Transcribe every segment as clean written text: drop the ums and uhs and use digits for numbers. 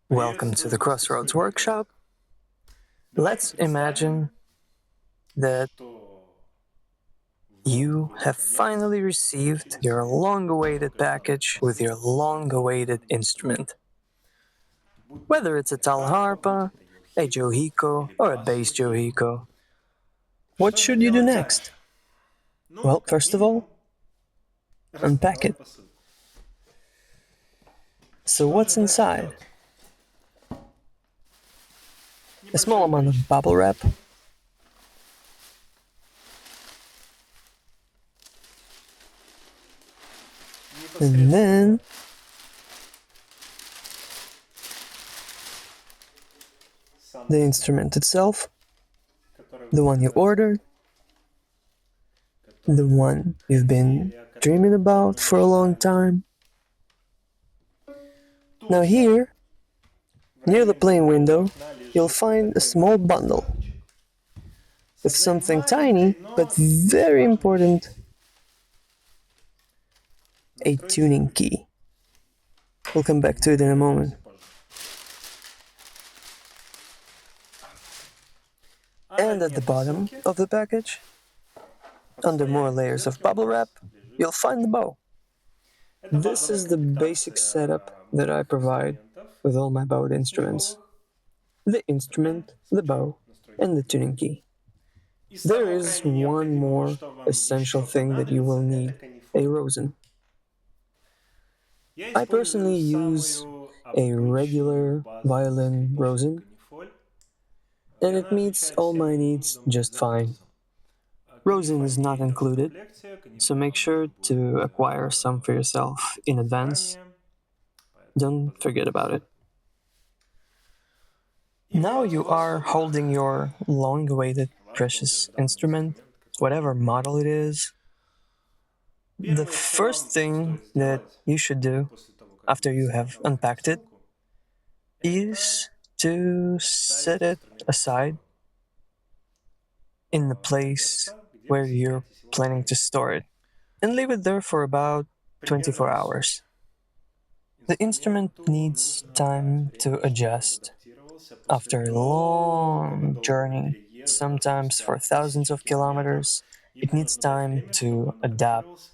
Welcome to the Crossroads workshop. Let's imagine that you have finally received your long-awaited package with your long-awaited instrument. Whether it's a talharpa, a Jouhikko, or a bass Jouhikko. What should you do next? Well, first of all, unpack it. So what's inside? A small amount of bubble wrap, and then the instrument itself, the one you ordered, the one you've been dreaming about for a long time. Now here, near the playing window, you'll find a small bundle with something tiny but very important, a tuning key. We'll come back to it in a moment. And at the bottom of the package, under more layers of bubble wrap, you'll find the bow. This is the basic setup that I provide with all my bowed instruments. The instrument, the bow, and the tuning key. There is one more essential thing that you will need, a Rosin. I personally use a regular violin Rosin, and it meets all my needs just fine. Rosin is not included, so make sure to acquire some for yourself in advance. Don't forget about it. Now you are holding your long-awaited precious instrument, whatever model it is. The first thing that you should do after you have unpacked it is to set it aside in the place where you're planning to store it and leave it there for about 24 hours. The instrument needs time to adjust. After a long journey, sometimes for thousands of kilometers, it needs time to adapt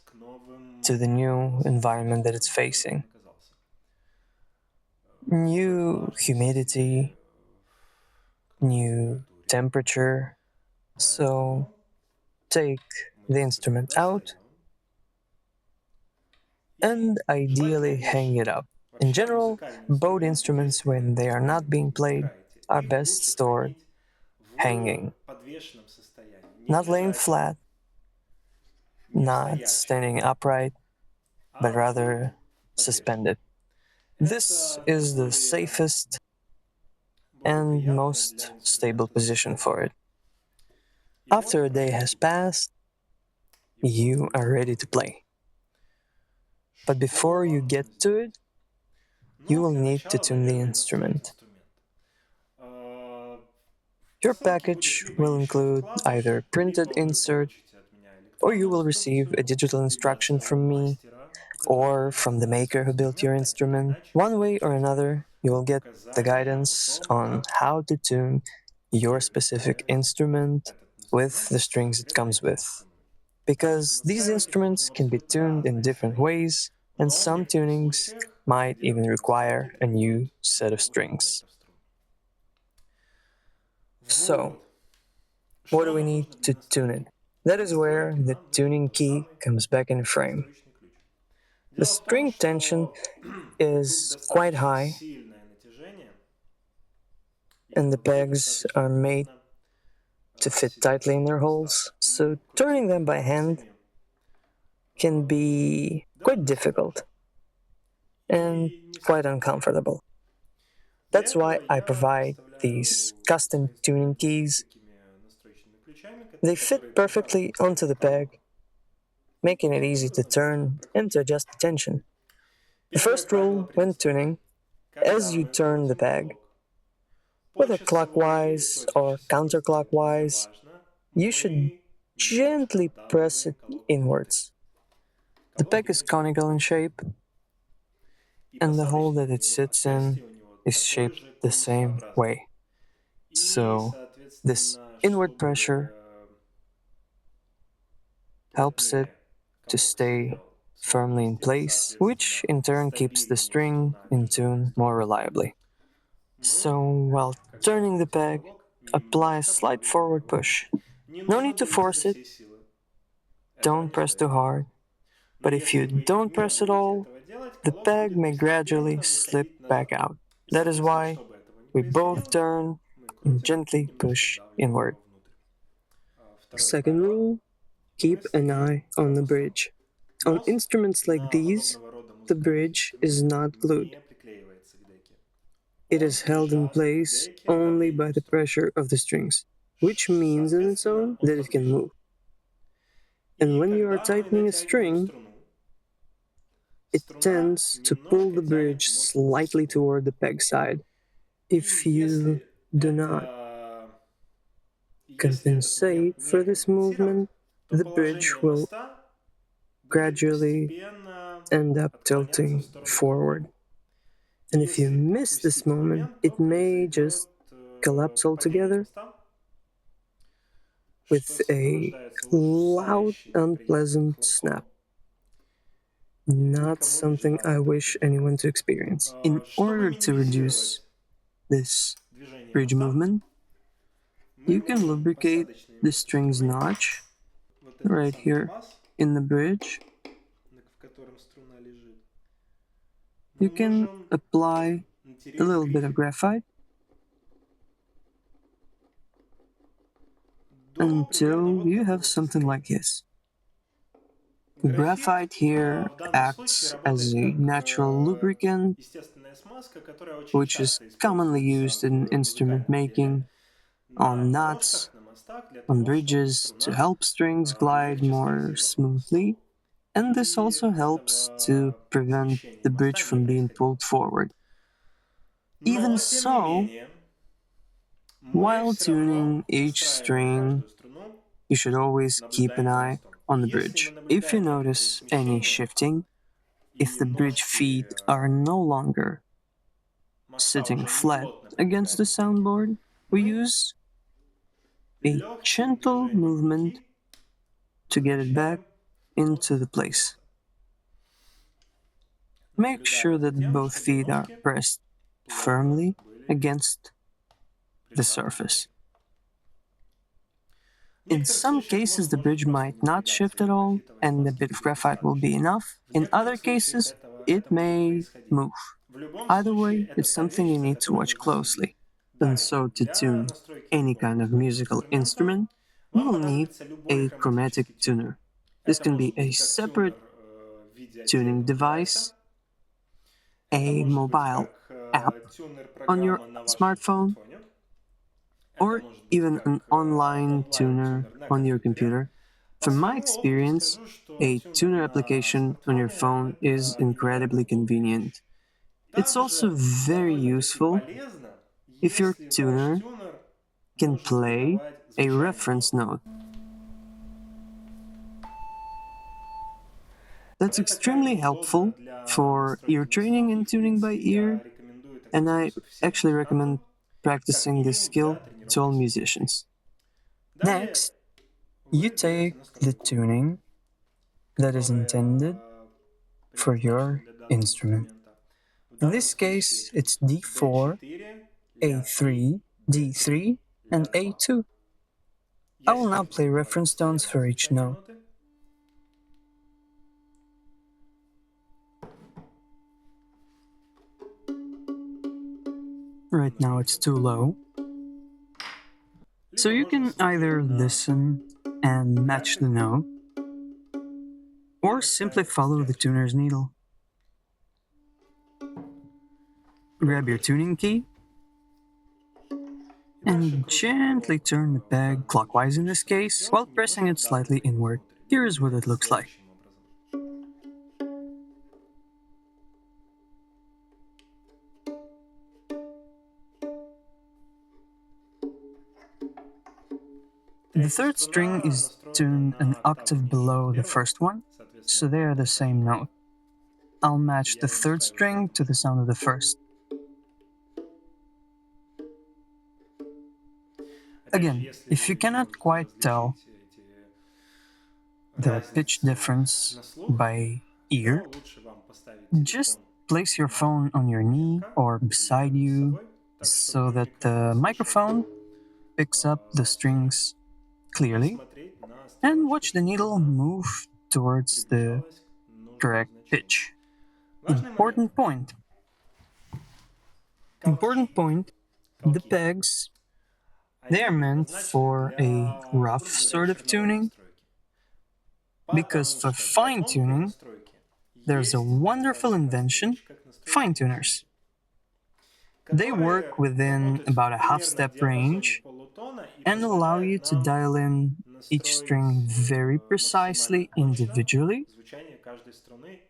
to the new environment that it's facing. New humidity, new temperature. So take the instrument out and ideally hang it up. In general, bowed instruments, when they are not being played, are best stored hanging, not laying flat, not standing upright, but rather suspended. This is the safest and most stable position for it. After a day has passed, you are ready to play. But before you get to it, you will need to tune the instrument. Your package will include either a printed insert, or you will receive a digital instruction from me or from the maker who built your instrument. One way or another, you will get the guidance on how to tune your specific instrument with the strings it comes with. Because these instruments can be tuned in different ways, and some tunings might even require a new set of strings. So, what do we need to tune it? That is where the tuning key comes back in frame. The string tension is quite high, and the pegs are made to fit tightly in their holes, so turning them by hand can be quite difficult and quite uncomfortable. That's why I provide these custom tuning keys. They fit perfectly onto the peg, making it easy to turn and to adjust the tension. The first rule when tuning, as you turn the peg, whether clockwise or counterclockwise, you should gently press it inwards. The peg is conical in shape, and the hole that it sits in is shaped the same way. So this inward pressure helps it to stay firmly in place, which in turn keeps the string in tune more reliably. So while turning the peg, apply a slight forward push. No need to force it, don't press too hard, but if you don't press at all, the peg may gradually slip back out. That is why we both turn and gently push inward. Second rule, keep an eye on the bridge. On instruments like these, the bridge is not glued. It is held in place only by the pressure of the strings, which means on its own that it can move. And when you are tightening a string, it tends to pull the bridge slightly toward the peg side. If you do not compensate for this movement, the bridge will gradually end up tilting forward. And if you miss this moment, it may just collapse altogether with a loud, unpleasant snap. Not something I wish anyone to experience. In order to reduce this bridge movement, you can lubricate the string's notch right here in the bridge. You can apply a little bit of graphite until you have something like this. Graphite here acts as a natural lubricant, which is commonly used in instrument making, on knots, on bridges to help strings glide more smoothly, and this also helps to prevent the bridge from being pulled forward. Even so, while tuning each string, you should always keep an eye on the bridge. If you notice any shifting, if the bridge feet are no longer sitting flat against the soundboard, we use a gentle movement to get it back into the place. Make sure that both feet are pressed firmly against the surface. In some cases, the bridge might not shift at all, and a bit of graphite will be enough. In other cases, it may move. Either way, it's something you need to watch closely. And so, to tune any kind of musical instrument, you will need a chromatic tuner. This can be a separate tuning device, a mobile app on your smartphone, or even an online tuner on your computer. From my experience, a tuner application on your phone is incredibly convenient. It's also very useful if your tuner can play a reference note. That's extremely helpful for ear training and tuning by ear, and I actually recommend practicing this skill to all musicians. Next, you take the tuning that is intended for your instrument. In this case, it's D4, A3, D3, and A2. I will now play reference tones for each note. Right now it's too low. So you can either listen and match the note, or simply follow the tuner's needle. Grab your tuning key and gently turn the peg, clockwise in this case, while pressing it slightly inward. Here is what it looks like. The third string is tuned an octave below the first one, so they are the same note. I'll match the third string to the sound of the first. Again, if you cannot quite tell the pitch difference by ear, just place your phone on your knee or beside you so that the microphone picks up the strings clearly and watch the needle move towards the correct pitch. Important point. Important point. The pegs, they are meant for a rough sort of tuning because for fine tuning, there's a wonderful invention, fine tuners. They work within about a half step range and allow you to dial in each string very precisely individually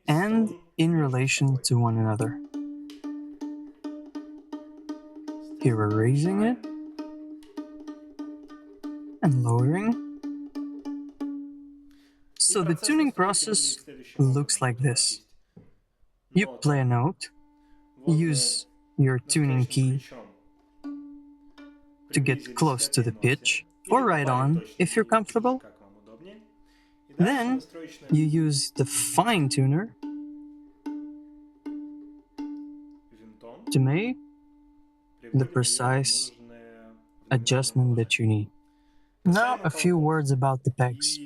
and in relation to one another. Here we're raising it and lowering. So the tuning process looks like this. You play a note, use your tuning key to get close to the pitch, or right on if you're comfortable. Then you use the fine tuner to make the precise adjustment that you need. Now a few words about the pegs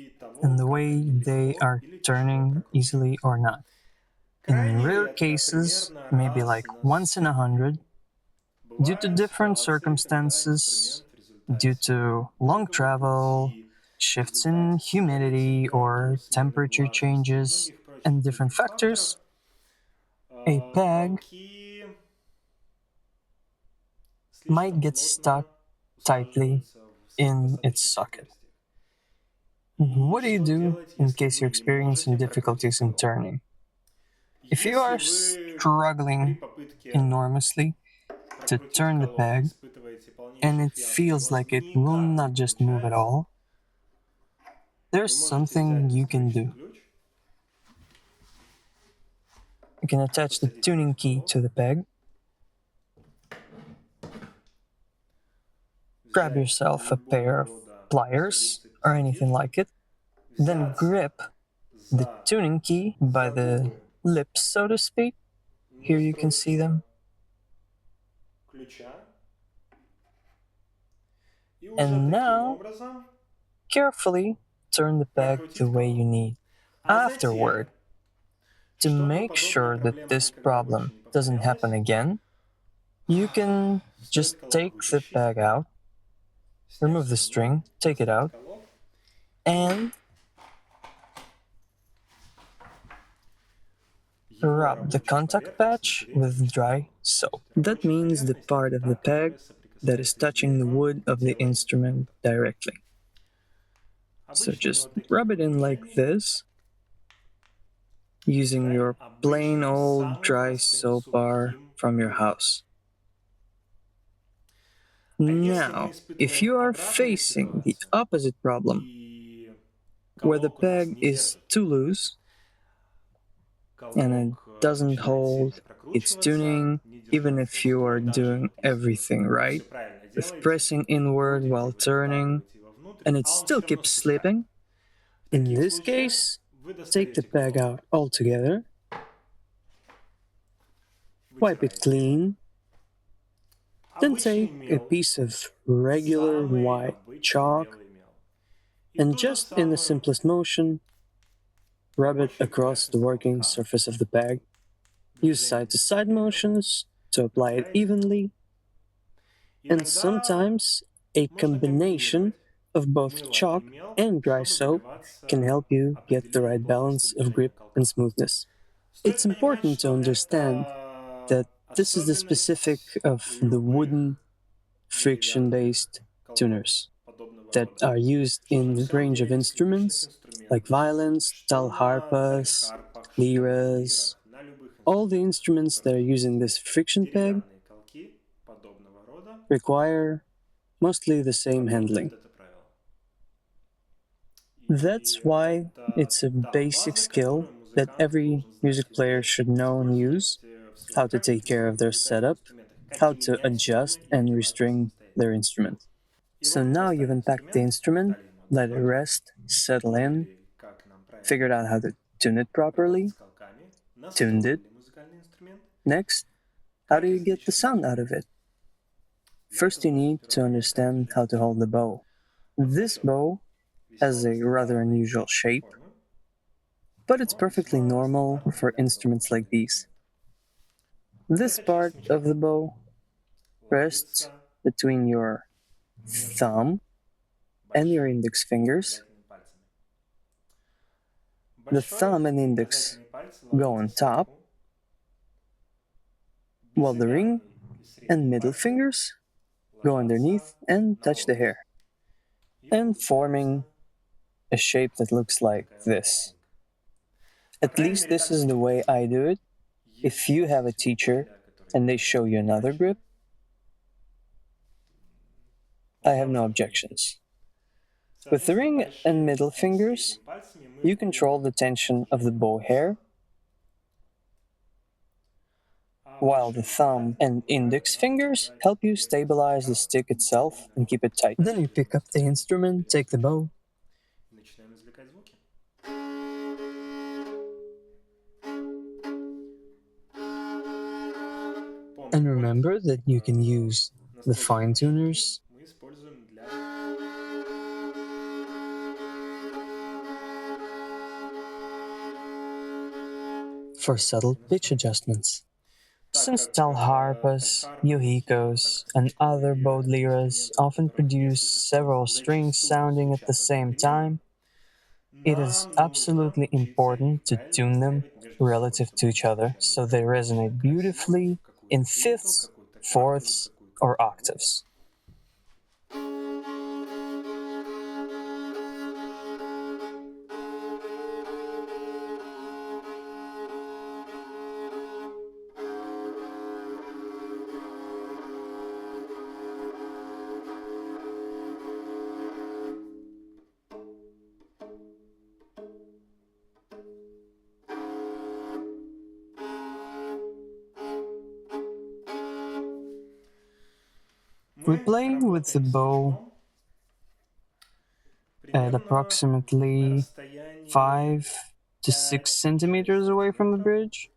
and the way they are turning easily or not. In rare cases, maybe like once in 100, due to different circumstances, due to long travel, shifts in humidity or temperature changes, and different factors, a peg might get stuck tightly in its socket. What do you do in case you're experiencing difficulties in turning? If you are struggling enormously to turn the peg and it feels like it will not just move at all, there's something you can do. You can attach the tuning key to the peg, grab yourself a pair of pliers or anything like it, then grip the tuning key by the lips, so to speak. Here you can see them. And now, carefully turn the peg the way you need. Afterward, to make sure that this problem doesn't happen again, you can just take the peg out, remove the string, take it out, and rub the contact patch with dry soap. That means the part of the peg that is touching the wood of the instrument directly. So just rub it in like this, using your plain old dry soap bar from your house. Now, if you are facing the opposite problem, where the peg is too loose and it doesn't hold its tuning, even if you are doing everything right, with pressing inward while turning, and it still keeps slipping, in this case, take the peg out altogether, wipe it clean, then take a piece of regular white chalk and just in the simplest motion, rub it across the working surface of the peg. Use side-to-side motions to apply it evenly, and sometimes a combination of both chalk and dry soap can help you get the right balance of grip and smoothness. It's important to understand that this is the specific of the wooden friction-based tuners that are used in a range of instruments like violins, talharpas, lyres, all the instruments that are using this friction peg require mostly the same handling. That's why it's a basic skill that every music player should know and use, how to take care of their setup, how to adjust and restring their instrument. So now you've unpacked the instrument, let it rest, settle in, figured out how to tune it properly, tuned it. Next, how do you get the sound out of it? First, you need to understand how to hold the bow. This bow has a rather unusual shape, but it's perfectly normal for instruments like these. This part of the bow rests between your thumb and your index fingers. The thumb and index go on top, while the ring and middle fingers go underneath and touch the hair, and forming a shape that looks like this. At least this is the way I do it. If you have a teacher and they show you another grip, I have no objections. With the ring and middle fingers, you control the tension of the bow hair, while the thumb and index fingers help you stabilize the stick itself and keep it tight. Then you pick up the instrument, take the bow, and remember that you can use the fine tuners for subtle pitch adjustments. Since talharpas, jouhikkos, and other bowed lyres often produce several strings sounding at the same time, it is absolutely important to tune them relative to each other so they resonate beautifully in fifths, fourths, or octaves. We play with the bow at approximately 5 to 6 centimeters away from the bridge.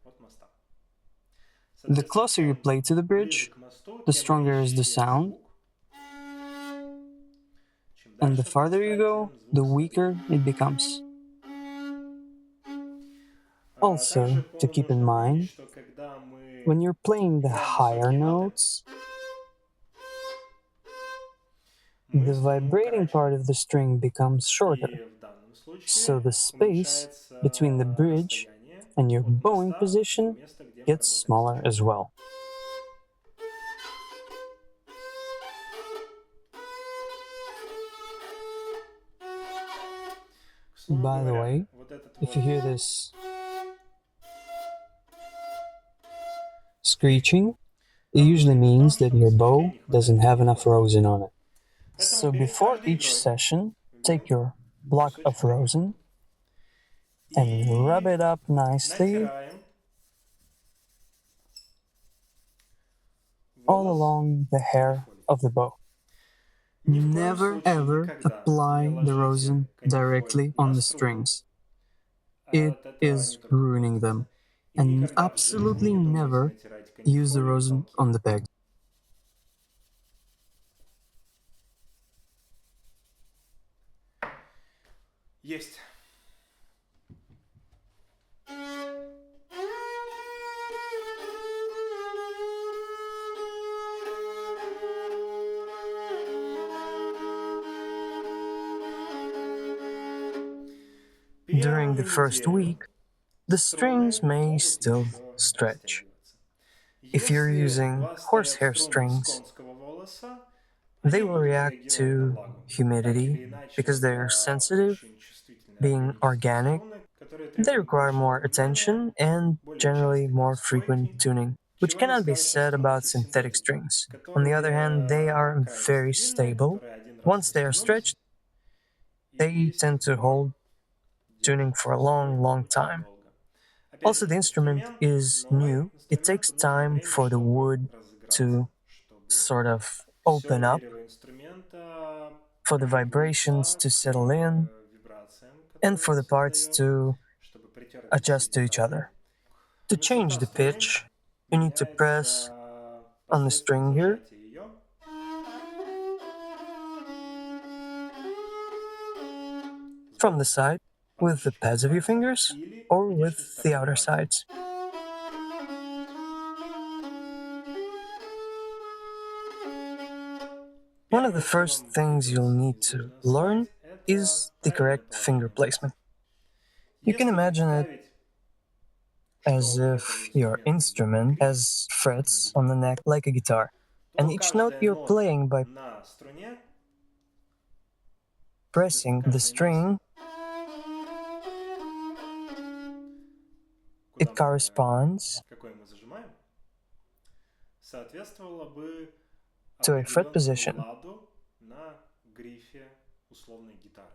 The closer you play to the bridge, the stronger is the sound, and the farther you go, the weaker it becomes. Also, to keep in mind, when you're playing the higher notes, the vibrating part of the string becomes shorter, so the space between the bridge and your bowing position gets smaller as well. By the way, if you hear this screeching, it usually means that your bow doesn't have enough rosin on it. So before each session, take your block of rosin and rub it up nicely all along the hair of the bow. Never ever apply the rosin directly on the strings. It is ruining them. And absolutely never use the rosin on the pegs. Есть. During the first week, the strings may still stretch. If you're using horsehair strings, they will react to humidity because they're sensitive, being organic. They require more attention and generally more frequent tuning, which cannot be said about synthetic strings. On the other hand, they are very stable. Once they are stretched, they tend to hold tuning for a long, long time. Also, the instrument is new. It takes time for the wood to sort of open up, дерево инструмента for the vibrations привыкло to settle in, к вибрациям, and которые for это the parts создает, to чтобы притер все adjust to each детали. other. To change Высота the струны pitch, you need to press меняется on the посредством string here зажатия ее from the сбоку, side with the подушечками pads of your пальца fingers или or внешней with the стороной outer пальца. sides. One of the Первое, что first вам things you'll придется need to неизбежно learn освоить, это is the правильное correct finger положение пальцев. placement. You can Если imagine it представить, as что у этого if your инструмента будет instrument гриф, has как на frets on the гитаре, neck like a guitar, and то each note каждая you're нота playing by на струне, pressing соответственно, the каждое место, string, куда it мы, corresponds какое мы зажимаем, соответствовало бы to a fret определенному position. ладу на грифе условной гитары.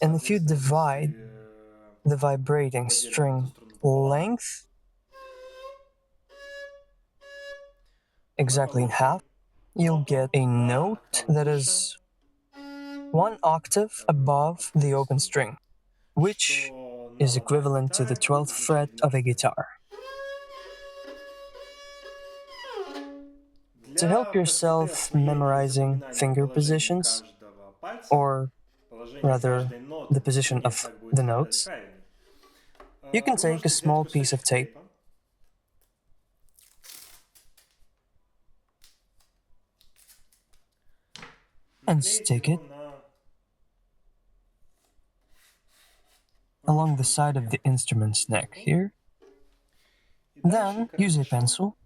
And if you Соответственно, divide если the vibrating поделим эту string струну пополам, length то мы exactly in half, получим you'll get ноту a на note октаву that выше, is one octave above the открытой open струны, string, which что на is ладах equivalent to the гитары 12th звучит fret of a одинаково. guitar. To help Для простоты yourself освоения и memorizing запоминания finger положения positions, каждого пальца, or положение rather каждой ноты the на position струне, of так будет the сказать notes, правильнее, you can вы take a можете взять small piece of кусочек tape тейпа, and наклеить stick его it на along the ручку side of the инструмента. instrument's neck here. И дальше Then use a карандашом pencil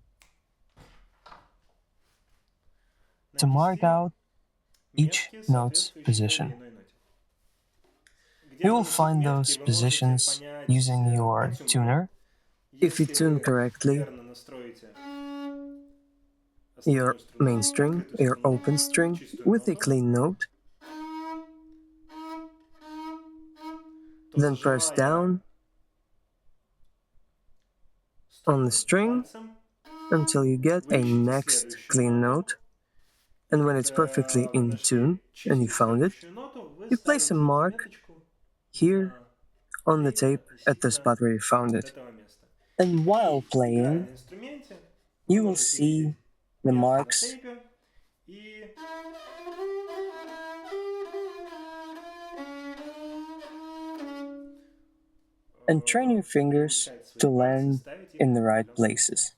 to mark нанести out each метки, note's соответствующие той или position. иной ноте. Где You will наносить find метки, those вы можете positions понять using по your тюнеру. tuner. If you Если tune вы correctly верно настроите your основную main струну, string, открытую your струну, open string, чистую with a ноту, clean note, то then press зажимая down on the струну string пальцем, until you get вы a ищете next следующую clean ноту. note, И and when it's perfectly когда вы in tune нашли and you чистую found it, следующую ноту, вы you place a ставите mark меточку here на on the клейме tape at the относительно spot where you found вот it. этого места. And while И, играя playing, на инструменте, вы you will можете видеть see the метки на marks тейпе и and train your fingers приучать свои to пальцы land ставить их in в the right определенном месте. places.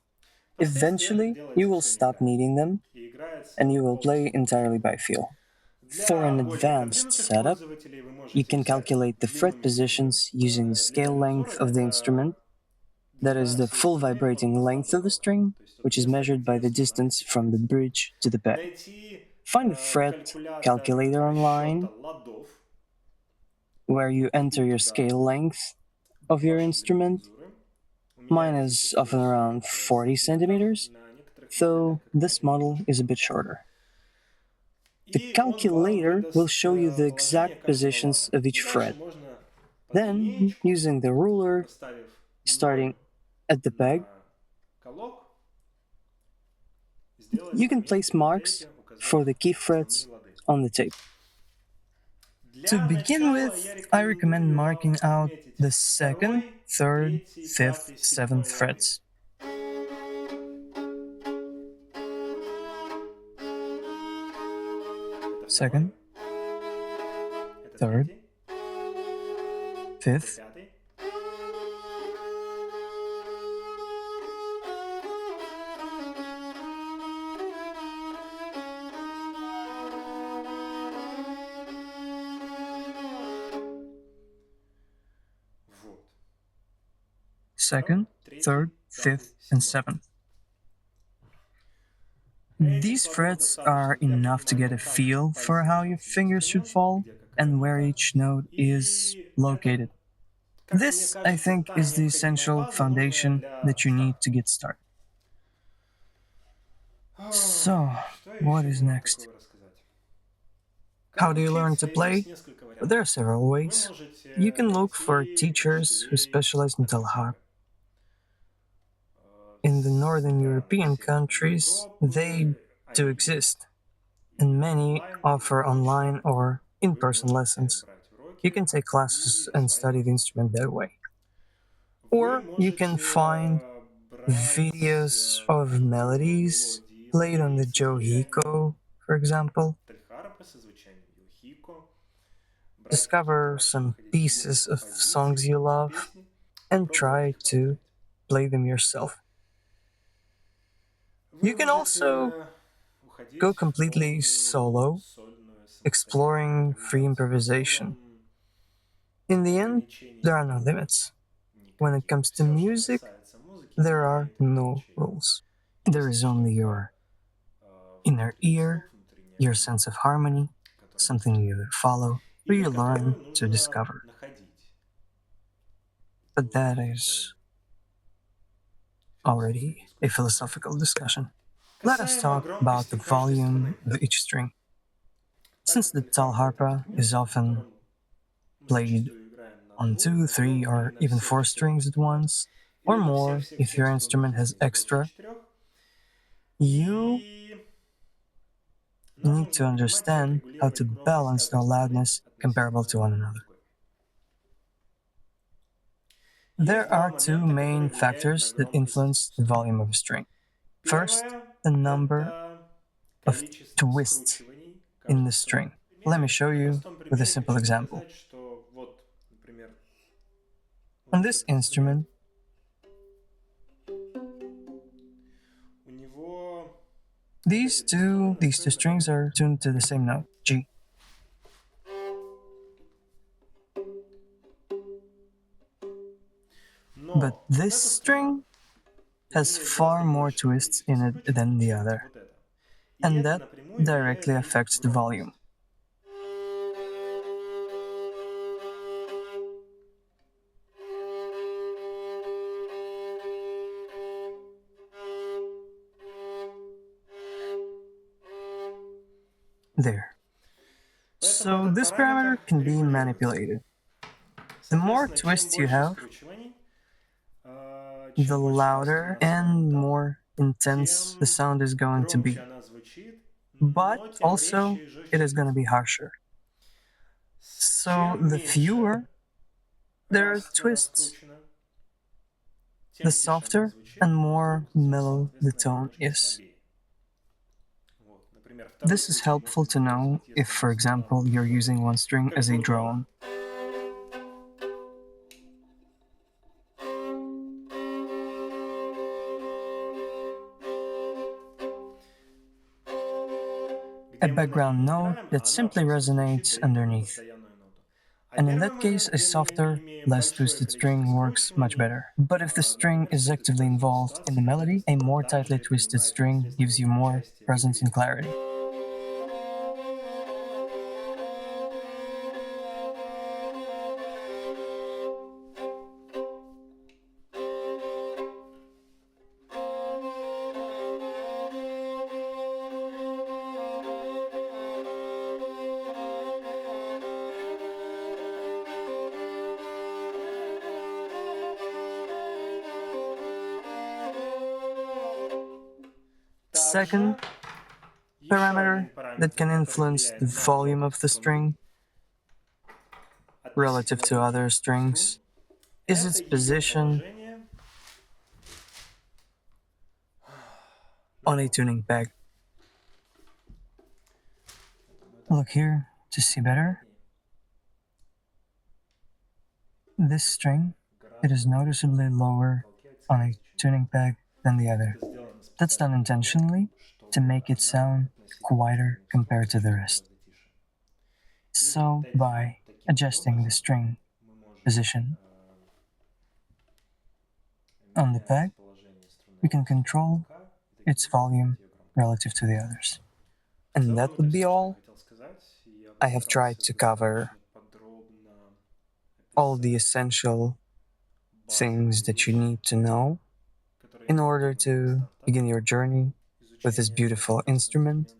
Впоследствии это Eventually, you делается will все stop легко needing them и and играется you will play полностью entirely бесшумно. by feel. For Для an более advanced продвинутых setup, пользователей вы you можете can взять calculate the fret длинномерную positions using the scale length длинномерную of the это instrument, that is, длина the всей full струны vibrating от поста length до of the тока, string, то есть от which is места, measured by где the струна distance from the пересекается. bridge to the bed. Найти Find a fret калькулятор calculator расчета online ладов, where you enter вбить your туда scale length of your ваши instrument. длины мензуры. У меня Mine это is often засекречено around в 40 сантиметрах, centimeters, на некоторых моделях though как раз this 1 model метр. is a bit shorter. The И он вам calculator will выдаст show you the положение exact каждого positions лада. of И each дальше fret. можно под Then, линеечку, using the ruler, поставив starting 0 at the peg, на колок, сделать you can пометки place на marks тейпе, for указав the key основные frets лады. on the tape. To Для begin начала with, я I recommend рекомендую вам marking out отметить the second, второй, third, третий, fifth, пятый, седьмой seventh лады. frets. Это второй, Second, это third, третий, это fifth, пятый, вот. second, Второй, третий, third, пятый, fifth, and седьмой. seventh. Этих These слогов frets are достаточно для enough to get понимания, a как feel for пальцы how должны your найти fingers should инструмент, fall где какая and where нота. each note is И это, located. как мне This, I кажется, think, та is the необходимая essential база, нужная foundation для that you need старта. to get started. So, Что what еще is бы вам next? такого рассказать? How Как do you learn to учиться? Есть play? несколько Well, there вариантов. are several Вы ways. You можете can look for найти teachers who учителей specialize in talharpa. односелья. In the northern Стран European Северной countries, they Европы, do они есть. exist. and many онлайн или offer очно. online or in Вы person можете lessons. брать You уроки can take classes или and study the осваивать их. instrument that way. Вы Or you can можете find брать videos of видео, melodies мелодии, played on the со звучанием Jouhikko, for example. Tagelharpa, со звучанием Jouhikko, брать какие-то Discover ваши some находить любимые pieces of songs композиции, you love песни и and пробовать try их to исполнять. play them yourself. Вы You can also можете go уходить в completely полную solo, сольную самостоятельную exploring free импровизацию. improvisation. Вам In the end, ограничений there не are no будет limits. When it никаких. comes to Все, что music, касается музыки, не there are имеет no ограничений. rules. There Есть is only только your inner внутренний ear, слух, внутренний your огонь, sense of harmony, который something нужно, you follow or или you которую learn to нужно discover. находить. But Вот that такой is философской already a дискуссии. philosophical discussion. Let us Касаемо talk about громкости the каждой volume струны. of each string. Так Since как the талharpa это talharpa is инструмент, на often котором мы played зачастую играем на on двух, 2, на 3, трех или or на even всех 4 четырех strings at струнах, once, or или на more if всех-всех-всех your струнах, instrument has если их больше extra, четырех, you и нам need to нужно понимать, как understand how to регулировать громкость balance their каждой струны loudness comparable to относительно one another. другой. Есть There два are two момента, которые main влияют на factors that громкость influence the струны. volume of a string. First, Первое the – number это of количество twists скручиваний in каждой the струны. string. Let me show На you простом with a примере simple хочу example. показать, что вот, например, On вот this этот инструмент, instrument, у него вот these эти две струны two настроены strings по-разному. are tuned to the same note, G. But Но вот this эта струна string has имеет far гораздо more большее twists количество in it than скручиваний, the чем other, вот эта. И and это that напрямую влияет directly на их affects the volume. громкость. There. Поэтому So этот this параметр parameter can be регулируется. manipulated. The more Соответственно, чем twists you больше have, скручиваний, the чем больше эта louder струна and согнута, more intense the тем sound is going to громче be. она звучит, But но тем also, резче и it жестче is она going to be звучит. harsher. So Чем the меньше fewer there are раз струна twists, скручена, the тем тише она softer звучит, and но more тут, mellow the соответственно, tone немножко is. слабее. Вот. Например, второй This is случай helpful можно to know использовать, if, если у for нас струна example, you're звучит using one string как as a бурбон. drone. A Где мы на ней background не note играем, that а она simply просто звучит, resonates дает нам underneath. постоянную ноту. А And in первый that case, момент, a где мы softer, имеем less большое twisted количество string works much скручиваний, better. But if the string например, is следует actively использовать involved in the ситуации, когда эта melody, a струна more tightly также twisted принимает string gives you непосредственное more участие в presence игре. and clarity. Также Second еще один parameter that параметр, can который influence the влияет на volume of громкость the струны string relative относительно to other других струн, strings is это its ее position положение на on a ноте. tuning peg. Думаю, так Look here to see better. понятнее. This string, it is Гораздо noticeably lower потолке on акцент a звучит. tuning peg than the other. Это сделано That's done специально для того, intentionally to чтобы make it она sound относительно quieter остальных струн compared to the звучала rest. гораздо тише. И So, вот by таким вот adjusting the образом string мы можем position on the менять peg, положение струны we can относительно control потолка и таким its образом volume менять ее громкость. relative to the others. В And целом that это would be все, что я all. хотел сказать. Я I have tried постарался to cover достаточно подробно all the описать essential things базовые that you вещи, need to know которые in order необходимы для to старта begin your journey with this изучения этого beautiful прекрасного instrument. инструмента.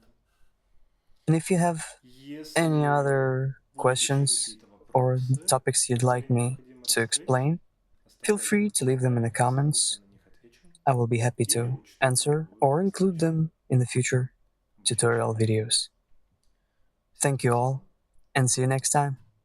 And if you have any Если other будут еще questions какие-то or вопросы, topics you'd которые like me необходимо to раскрыть, explain, feel оставляйте free их в to leave them in the комментариях, я с comments. удовольствием на них отвечу I will be happy или to учту answer какую-либо or из include замечаний. them in the future Будем tutorial ждать videos. Thank you all, and see you next time.